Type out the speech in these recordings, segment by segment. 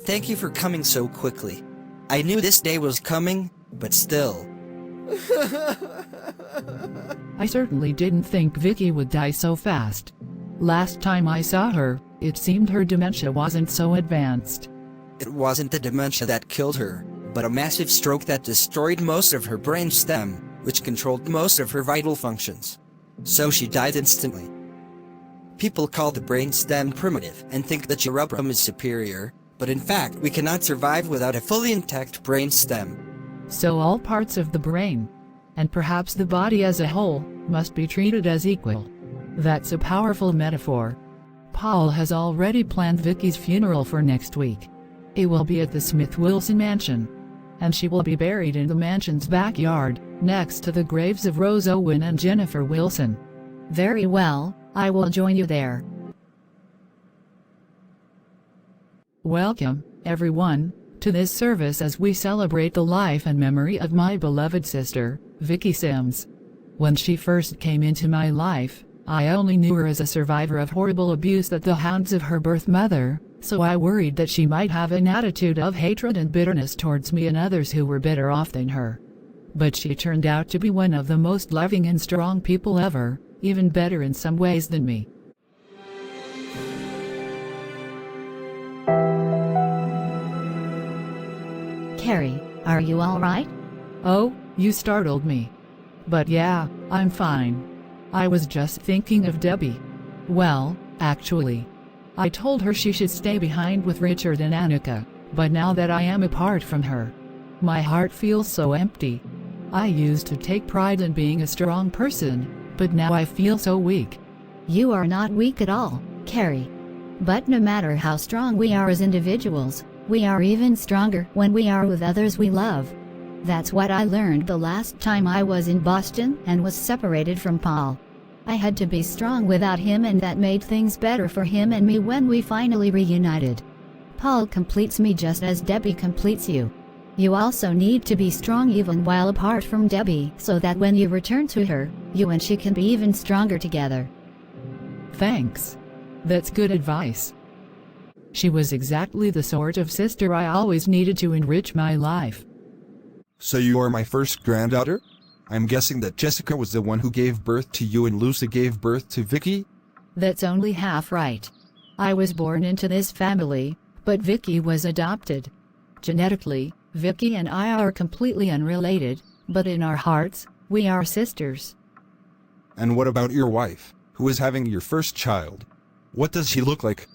Thank you for coming so quickly. I knew this day was coming, but still. I certainly didn't think Vicky would die so fast. Last time I saw her, it seemed her dementia wasn't so advanced. It wasn't the dementia that killed her, but a massive stroke that destroyed most of her brain stem, which controlled most of her vital functions. So she died instantly. People call the brain stem primitive and think the cerebrum is superior, but in fact we cannot survive without a fully intact brain stem. So all parts of the brain, and perhaps the body as a whole, must be treated as equal. That's a powerful metaphor. Paul has already planned Vicky's funeral for next week. It will be at the Smith-Wilson mansion, and she will be buried in the mansion's backyard, next to the graves of Rose Owen and Jennifer Wilson. Very well, I will join you there. Welcome, everyone, to this service as we celebrate the life and memory of my beloved sister, Vicky Sims. When she first came into my life, I only knew her as a survivor of horrible abuse at the hands of her birth mother, so I worried that she might have an attitude of hatred and bitterness towards me and others who were better off than her. But she turned out to be one of the most loving and strong people ever, even better in some ways than me. Carrie, are you all right? Oh, you startled me. But yeah, I'm fine. I was just thinking of Debbie. Well, actually, I told her she should stay behind with Richard and Annika, but now that I am apart from her, my heart feels so empty. I used to take pride in being a strong person, but now I feel so weak. You are not weak at all, Carrie. But no matter how strong we are as individuals, we are even stronger when we are with others we love. That's what I learned the last time I was in Boston and was separated from Paul. I had to be strong without him, and that made things better for him and me when we finally reunited. Paul completes me just as Debbie completes you. You also need to be strong even while apart from Debbie, so that when you return to her, you and she can be even stronger together. Thanks. That's good advice. She was exactly the sort of sister I always needed to enrich my life. So you are my first granddaughter? I'm guessing that Jessica was the one who gave birth to you and Lucy gave birth to Vicky? That's only half right. I was born into this family, but Vicky was adopted. Genetically, Vicky and I are completely unrelated, but in our hearts, we are sisters. And what about your wife, who is having your first child? What does she look like?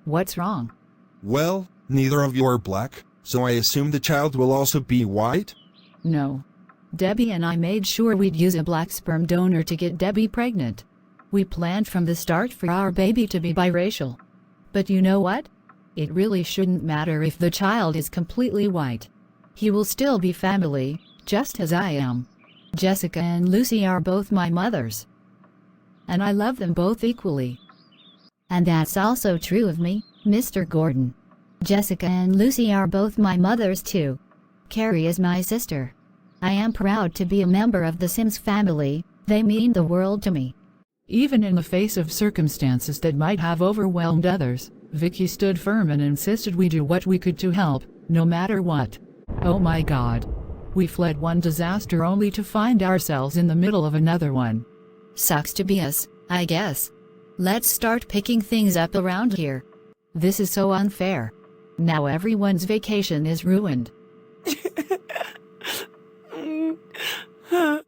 What's wrong? Well, neither of you are black, so I assume the child will also be white? No. Debbie and I made sure we'd use a black sperm donor to get Debbie pregnant. We planned from the start for our baby to be biracial. But you know what? It really shouldn't matter if the child is completely white. He will still be family, just as I am. Jessica and Lucy are both my mothers. And I love them both equally. And that's also true of me, Mr. Gordon. Jessica and Lucy are both my mothers too. Carrie is my sister. I am proud to be a member of the Sims family. They mean the world to me. Even in the face of circumstances that might have overwhelmed others, Vicky stood firm and insisted we do what we could to help, no matter what. Oh my God. We fled one disaster only to find ourselves in the middle of another one. Sucks to be us, I guess. Let's start picking things up around here. This is so unfair. Now everyone's vacation is ruined.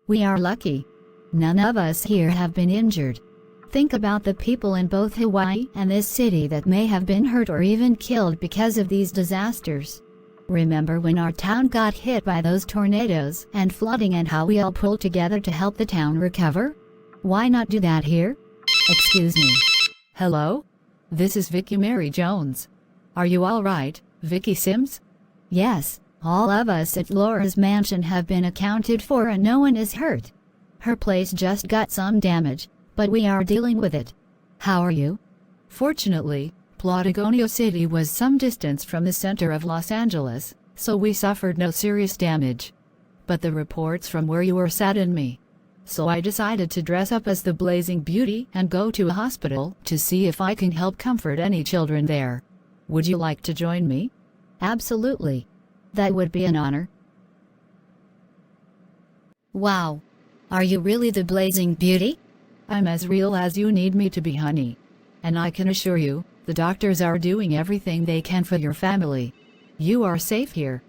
We are lucky. None of us here have been injured. Think about the people in both Hawaii and this city that may have been hurt or even killed because of these disasters. Remember when our town got hit by those tornadoes and flooding and how we all pulled together to help the town recover? Why not do that here? Excuse me. Hello? This is Vicky Mary Jones. Are you all right, Vicky Sims? Yes, all of us at Laura's mansion have been accounted for and no one is hurt. Her place just got some damage, but we are dealing with it. How are you? Fortunately, Patagonia City was some distance from the center of Los Angeles, so we suffered no serious damage. but the reports from where you were saddened me. So I decided to dress up as the Blazing Beauty and go to a hospital to see if I can help comfort any children there. Would you like to join me? Absolutely. That would be an honor. Wow. Are you really the Blazing Beauty? I'm as real as you need me to be, honey. And I can assure you, the doctors are doing everything they can for your family. You are safe here.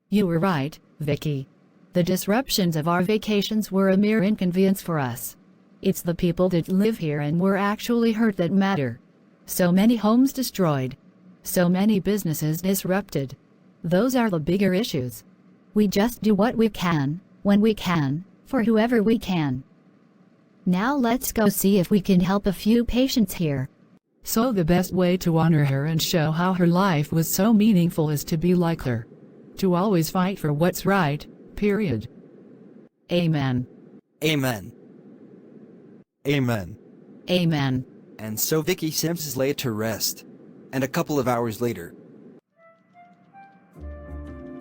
You were right, Vicky. The disruptions of our vacations were a mere inconvenience for us. It's the people that live here and were actually hurt that matter. So many homes destroyed. So many businesses disrupted. Those are the bigger issues. We just do what we can, when we can, for whoever we can. Now let's go see if we can help a few patients here. So the best way to honor her and show how her life was so meaningful is to be like her. To always fight for what's right, period. Amen. Amen. Amen. Amen. And so Vicky Sims is laid to rest. And a couple of hours later.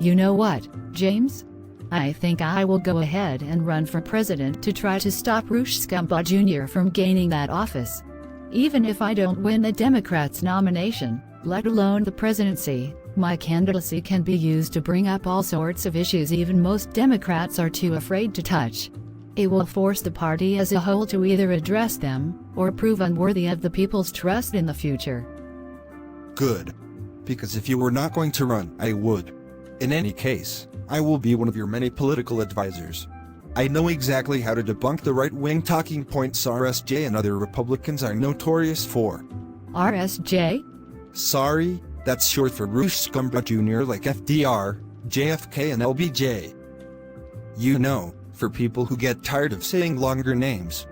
You know what, James? I think I will go ahead and run for president to try to stop Rush Scumbaugh Jr. from gaining that office. Even if I don't win the Democrats' nomination, let alone the presidency, my candidacy can be used to bring up all sorts of issues even most Democrats are too afraid to touch. It will force the party as a whole to either address them, or prove unworthy of the people's trust in the future. Good. Because if you were not going to run, I would. In any case, I will be one of your many political advisors. I know exactly how to debunk the right-wing talking points RSJ and other Republicans are notorious for. RSJ? Sorry, that's short for Rush Scumbaugh Jr. like FDR, JFK and LBJ. You know, for people who get tired of saying longer names.